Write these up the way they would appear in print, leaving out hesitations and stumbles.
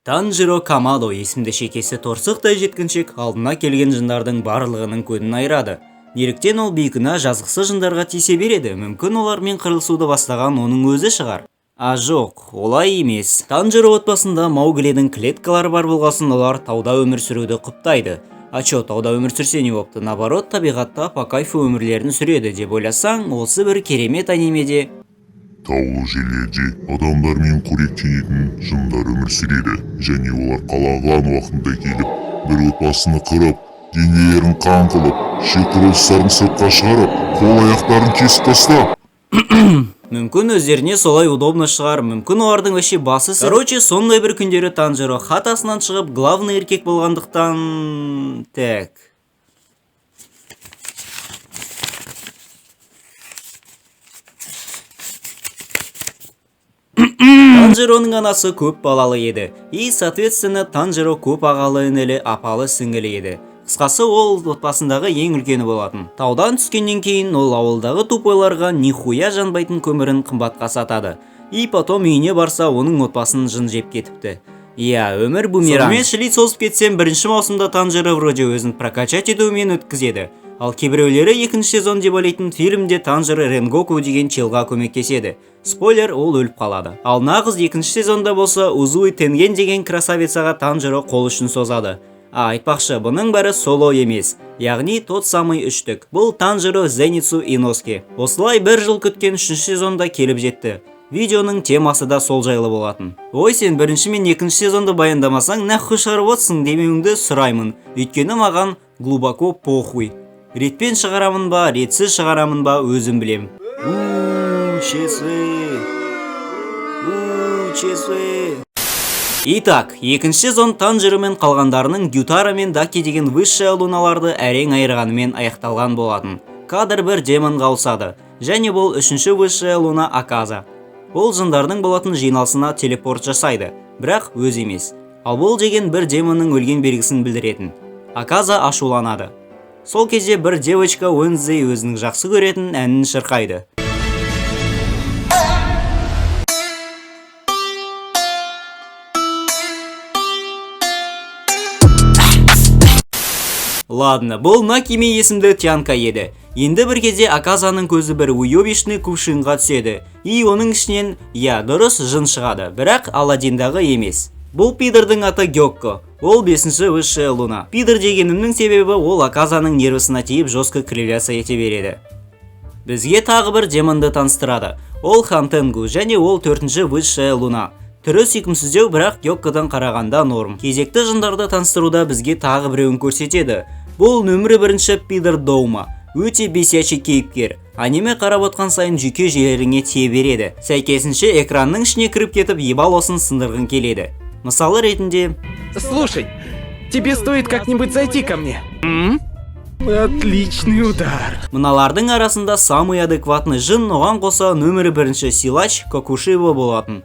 Танжиро Камадо есімді шекесі торсықтай жеткіншек алдына келген жындардың барлығының көзін айырады. Неліктен ол бейкүнә жазықсыз жындарға тиісе береді? Мүмкін олармен қырылысуды бастаған оның өзі шығар. Жоқ, олай емес. Танжиро отбасында Мауглидің клеткалары бар болғасын, олар тауда өмір сүруді құптайды. Тауда өмір сүрсе не бопты? Наоборот, табиғатта по кайфу өмірлерін сүреді деп ойласаң, осы бір керемет анимеде таулы жерлерде адамдармен қоректенетін жындар өмір сүреді, және олар қалаған уақытында келіп, бір отбасыны қырып, денелерін қан қылып, шиқырылыстарын сыртқа шығарып, қол-аяқтарын кесіп тастап. Мүмкін өздеріне солай удобно шығар, мүмкін олардың вообще басы сондай бір күндері Танжиро хатасынан шығып, главный еркек болғандықтан... Танжироның анасы көп балалы еді. Соответственно, Танжиро көп ағалы інілі, апалы сіңілі еді. Қысқасы, ол отбасындағы ең үлкені болатын. Таудан түскеннен кейін ол ауылдағы тупойларға нихуя жанбайтын көмірін қымбатқа сатады. Потом үйіне барса, оның отбасын жын жеп кетіпті. Өмір бумеранг. Сонымен шілей созып кетсем, бірінші маусымда Танжиро вроде өзін прокачать етуімен өткізеді. Ал кейбіреулері екінші сезон деп ойлайтын фильмде Танжиро Ренгоку деген челға көмектеседі. Спойлер, ол өліп қалады. Ал нағыз екінші сезонда болса, Узуи Тенген деген красавицаға Танжиро қол ұшын созады. Айтпақшы, бұның бәрі соло емес, яғни тот самый үштік. Бұл Танжиро Зеницу Иноске. Осылай бір жыл күткен үшінші сезонда келіп жетті. Видеоның темасы да сол жайлы болатын. Сен бірінші мен екінші сезонды баяндамасаң, нахуй шығарып отырсың демеуіңді сұраймын. Өйткені маған глубоко похуй. Ретпен шығарамын ба, ретсіз шығарамын ба, өзім білем. Итак, екінші сезон Танжиро мен қалғандарының Гютара мен Даки деген высшая луналарды әрең айырғанымен аяқталған болатын. Кадр бір демонға ауысады, және бұл үшінші высшая луна Аказа. Ол жындардың болатын жиналысына телепорт жасайды, бірақ өз емес. Ал бұл деген бір демонның өлген белгісін білдіретін. Аказа ашуланады. Сол кезде бір девочка Уэнзи өзінің жақсы көретін әнін шырқайды. Ладно, бұл Накиме есімді Тянка еді. Енді бір кезде Аказаның көзі бір уйобишный кувшинға түседі. Оның ішінен, дұрыс, жын шығады, бірақ Аладдиндағы емес. Бұл пидордың аты Гёкко. Ол 5-ші высшая луна. Пидор дегенімнің себебі ол Аказаның нервісына тиіп жестко кривляться ете береді. Бізге тағы бір демонды таныстырады. Ол Хантенгу, және ол 4-ші высшая луна. Түрі сүйкімсіздеу, бірақ Гёккодан қарағанда норм. Кезекті жындарды таныстыруда бізге тағы біреуін көрсетеді. Бұл нөмірі 1-ші пидор Доума. Өте бесячий кейіпкер. Аниме қарап отқан сайын жүйке жүйелеріңе тие береді. Сәйкесінше экранның ішіне кіріп кетіп, ебал осын сындырғын келеді. Мысалы ретінде... Слушай, тебе стоит как-нибудь зайти ко мне. Отличный удар. Мыналардың арасында самый адекватный жын оған қоса нөмірі 1-ші силач Кокушиба болатын.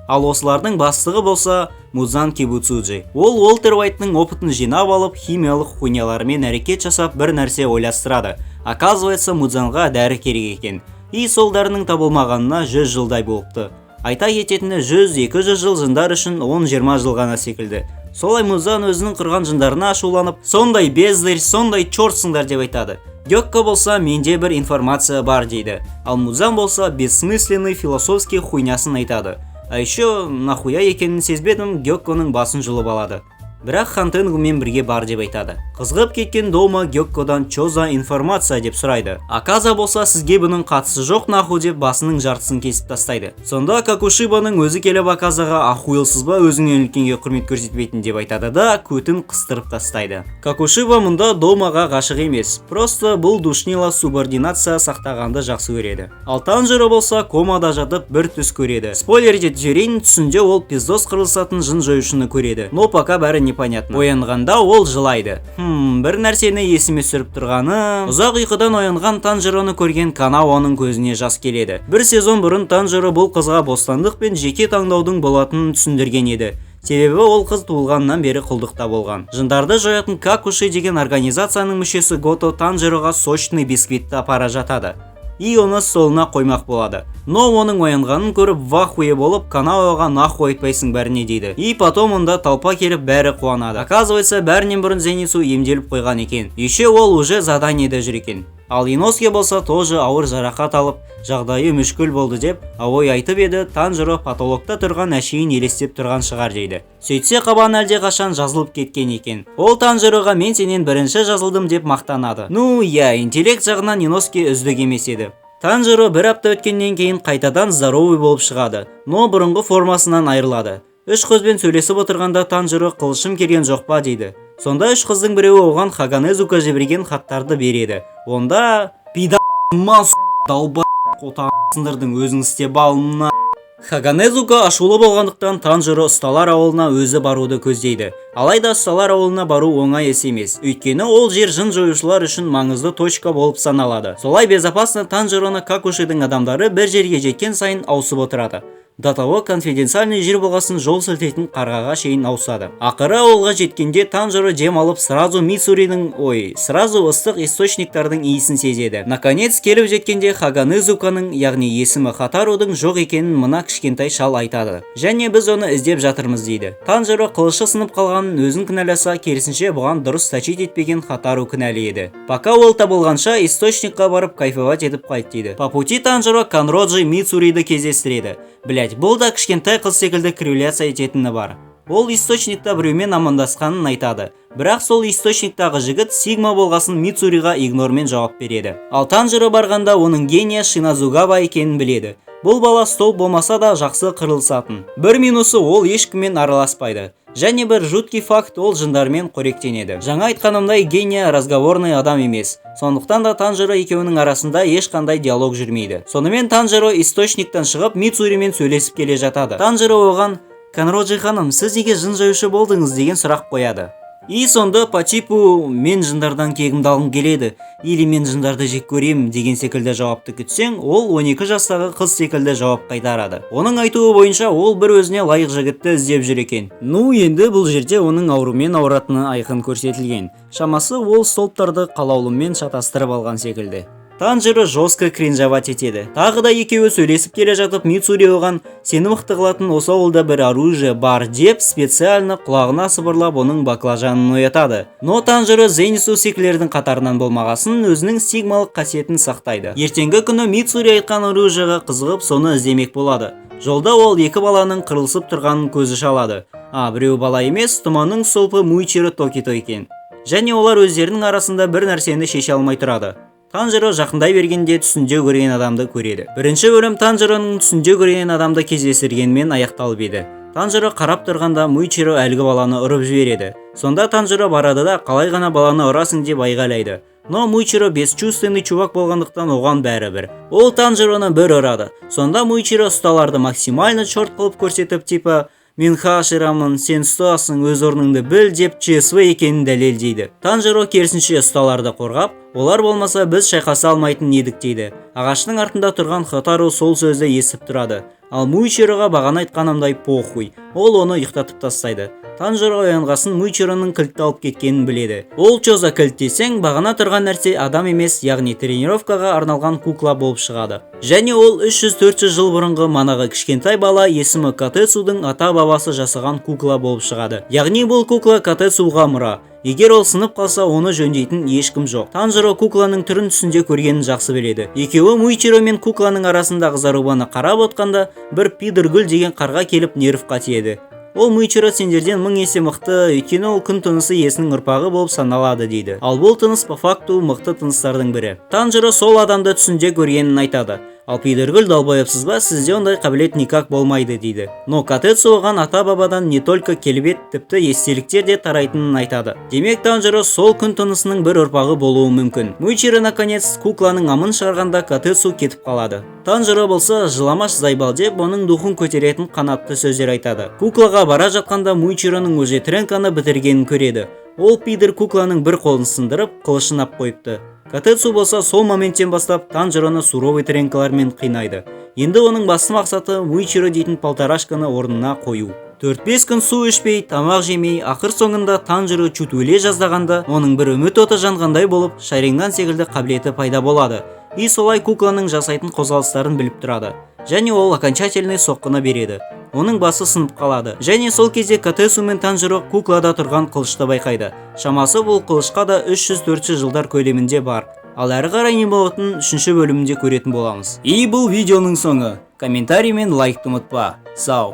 Ал осылардың бастығы болса Мудзан Кибуцуджи. Ол Уолтер Уайтның опытын жинап алып, химиялық хуйняларымен әрекет жасап бір нәрсе ойластырады. Оказывается, Мудзанға дәрі керек екен. Сол дәрінің табылмағанына 100 жылдай болыпты. Айта кететіні 100-200 жыл жындар үшін 10-20 жыл ғана секілді. Солай Мудзан өзінің қырған жындарына ашуланып, сондай бездір, сондай чортсыңдар деп айтады. Гёкко болса, менде бір информация бар дейді. Ал Мудзан болса, бессмысленный философский хуйнясын айтады. Еще нахуя екенін сезбедім, Гёкконың басын жұлып алады. Бірақ Хантенгумен бірге бар деп айтады. Қызғып кеткен Доума Гёккодан чоза информация деп сұрайды. Аказа болса, сізге бұның қатысы жоқ наху деп басының жартысын кесіп тастайды. Сонда Кокушибаның өзі келіп Аказаға ахуйлсыз ба өзіңнен үлкенге құрмет көрсетпейтін деп айтады да көтін қыстырып тастайды. Кокушиба мұнда Доумаға ғашық емес. Просто бұл душнила субординация сақтағанды жақсы көреді. Ал Танжиро болса комада жатып бір түс көреді. Спойлер ете жөрейін, түсінде ол пиздос қырылысатын жын жоюшыны көреді. Но пока бәрі непонятно. Оянғанда ол жылайды. Бір нәрсені есіме сүріп тұрғаны, ұзақ ұйқыдан оянған Танжироны көрген Канаоның көзіне жас келеді. Бір сезон бұрын Танжиро бұл қызға бостандық пен жеке таңдаудың болатынын түсіндірген еді. Себебі ол қыз туылғаннан бері құлдықта болған. Жындарды жоятын Какуши деген организацияның мүшесі Гото Танжироға сочный бисквитті апара жатады. и оны столына қоймақ болады. Но оның оянғанын көріп вахуе болып, Канаоға нахуй айтпайсың бәріне дейді. И потом онда толпа келіп бәрі қуанады. Оказывается, бәрінен бұрын Зенитсу емделіп қойған екен. Еще ол уже заданиеде жүр екен. Ал Иноске болса тоже ауыр жарақат алып, жағдайы мүшкіл болды деп Аой айтып еді. Танжиро патологта тұрған әшейін елестеп тұрған шығар дейді. Сөйтсе Қабан әлде қашан жазылып кеткен екен. Ол Танжироға мен сенен бірінші жазылдым деп мақтанады. Ну, интеллект жағынан Иноске үздік емес еді. Танжиро бір апта өткеннен кейін қайтадан здоровый болып шығады, но бұрынғы формасынан айырылады. Үш қызбен сөйлесіп отырғанда Танжиро қылышым келген жоқ па дейді. Сонда үш қыздың біреуі оған Хаганезука жіберген хаттарды береді. Онда пида мал далба қотасындырдың өзің істеп алына. Хаганезука ашулы болғандықтан Танжиро ұсталар ауылына өзі баруды көздейді. Алайда ұсталар ауылына бару оңай іс емес. Өйткені ол жер жын жоюшылар үшін маңызды точка болып саналады. Солай безопасно Танжироны Какушидің адамдары бір жерге жеткен сайын ауысып отырады. До того конфиденциальный жер болғасын жол сілтейтін қарғаға шейін ауысады. Ақыры ауылға жеткенде Танжиро дем алып сразу сразу ыстық источниктардың иісін сезеді. Наконец келіп жеткенде Хаганезуканың, яғни есімі Хатарудың жоқ екенін мына кішкентай шал айтады. Және біз оны іздеп жатырмыз дейді. Танжиро қылышы сынып қалғанын өзін кінәласа, керісінше бұған дұрыс тәчит етпеген Хатару кінәлі еді. Пока ол табылғанша источникқа барып кайфовать етіп қайт дейді. По пути Танжиро Канроджи Мицуриді кездестіреді. Бұл да кішкентай қыз секілді кривляция ететіні бар. Ол источникта біреумен амандасқанын айтады. Бірақ сол источниктағы жігіт Сигма болғасын Мицуриға игнормен жауап береді. Ал Танжиро барғанда оның гения Шиназугава екенін біледі. Бұл бала стол болмаса да жақсы қырылысатын. Бір минусы ол ешкіммен араласпайды. Және бір жуткий факт, ол жындармен қоректенеді. Жаңа айтқанымдай гения разговорный адам емес. Сондықтан да Танжиро екеуінің арасында ешқандай диалог жүрмейді. Сонымен Танжиро источниктан шығып Мицуримен сөйлесіп келе жатады. Танжиро оған: "Канроджи ханым, сіз неге жын жоюшы болдыңыз?" деген сұрақ қояды. И сонда по типу "мен жындардан кегімді алғым келеді" или "мен жындарды жек көремін" деген секілді жауапты күтсең, ол 12 жастағы қыз секілді жауап қайтарады. Оның айтуы бойынша ол бір өзіне лайық жігітті іздеп жүр екен. Ну, енді бұл жерде оның аурумен ауыратыны айқын көрсетілген. Шамасы ол столптарды қалаулыммен шатастырып алған секілді. Танжиро жестко кринжовать етеді. Тағы да екеуі сөйлесіп келе жатып, Мицури оған: "Сені мықты қылатын осы ауылда бір оружие бар" деп специально құлағына сыбырлап оның баклажанын оятады. Но Танжиро Зенитсу секілердің қатарынан болмағасын өзінің сигмалық қасиетін сақтайды. Ертеңгі күні Мицури айтқан оружиеға қызығып соны іздемек болады. Жолда ол екі баланың қырылысып тұрғанын көзі шалады. Біреу бала емес, тұманың солпы Муичиро Токито екен. Және олар өздерінің арасында бір нәрсені шеше алмай тұрады. Танжиро жақындай бергенде түсінде көрген адамды көреді. Бірінші бөлім Танжироның түсінде көрген адамды кездестіргенмен аяқталып еді. Танжиро қарап тұрғанда Муичиро әлгі баланы ұрып жібереді. Сонда Танжиро барады да қалай ғана баланы ұрасың деп айғайлайды. Но Муичиро бесчувственный чувак болғандықтан оған бәрібір. Ол Танжироны бір ұрады. Сонда Муичиро ұсталарды максимально чорт қылып көрсетіп типа: "Мен Хаширамын, сен ұстасың, өз орныңды біл" деп ЧСВ екенін дәлелдейді. Танжиро керісінше ұсталарды қорғап, олар болмаса біз шайқаса алмайтын едік дейді. Ағаштың артында тұрған Хатару сол сөзді естіп тұрады. Ал Муичироға бағана айтқанымдай похуй. Ол оны ұйықтатып тастайды. Танжиро оянғасын Муичироның кілтті алып кеткенін біледі. Ол чоза кілт десең, бағана тұрған нәрсе адам емес, яғни тренировкаға арналған кукла болып шығады. Және ол 300-400 жыл бұрынғы манағы кішкентай бала есімі Катецудың ата-бабасы жасаған кукла болып шығады. Яғни бұл кукла Катецуға мұра. Егер ол сынып қалса, оны жөндейтін ешкім жоқ. Танжиро кукланың түрін түсінде көргенін жақсы біледі. Екеуі Муичиро мен кукланың арасындағы зарубаны қарап отқанда, бір пидыргүл деген қарға келіп нервқа тиеді. Ол Муичиро сендерден 1000 есе мықты, өйткені ол күн тынысы иесінің ұрпағы болып саналады дейді. Ал бұл тыныс по факту мықты тыныстардың бірі. Танжиро сол адамды түсінде көргенін айтады. Ал пидыргүл далбайыпсыз ба, сізде ондай қабілет никак болмайды дейді. Но Катецу оған ата-бабадан не только келбет, тіпті естеліктер де тарайтынын айтады. Демек Танжиро сол күн тынысының бір ұрпағы болуы мүмкін. Муичиро наконец кукланың амын шығарғанда Катецу кетіп қалады. Танжиро болса жыламаш зайбал деп оның духын көтеретін қанатты сөздер айтады. Куклаға бара жатқанда Муичироның уже тренканы бітіргенін көреді. Ол пидыр кукланың бір қолын сындырып, қылышын ап қойыпты. Катецу болса сол моменттен бастап Танжироны суровый тренкалармен қинайды. Енді оның басты мақсаты Муичиро дейтін полторашканы орнына қою. 4-5 күн су ішпей, тамақ жемей, ақыр соңында Танжиро чут өле жаздағанда, оның бір үміт оты жанғандай болып, Шаринган секілді қабілеті пайда болады. И солай кукланың жасайтын қозғалыстарын біліп тұрады. Және ол окончательный соққыны береді. Оның басы сынып қалады. Және сол кезде Катесу мен Танжиро куклада тұрған қылышты байқайды. Шамасы бұл қылышқа да 300-400 жылдар көлемінде бар. Ал әрі қарай не болатынын 3-ші бөлімінде көретін боламыз. И бұл видеоның соңы. Комментарий мен лайкты ұмытпа. Сау.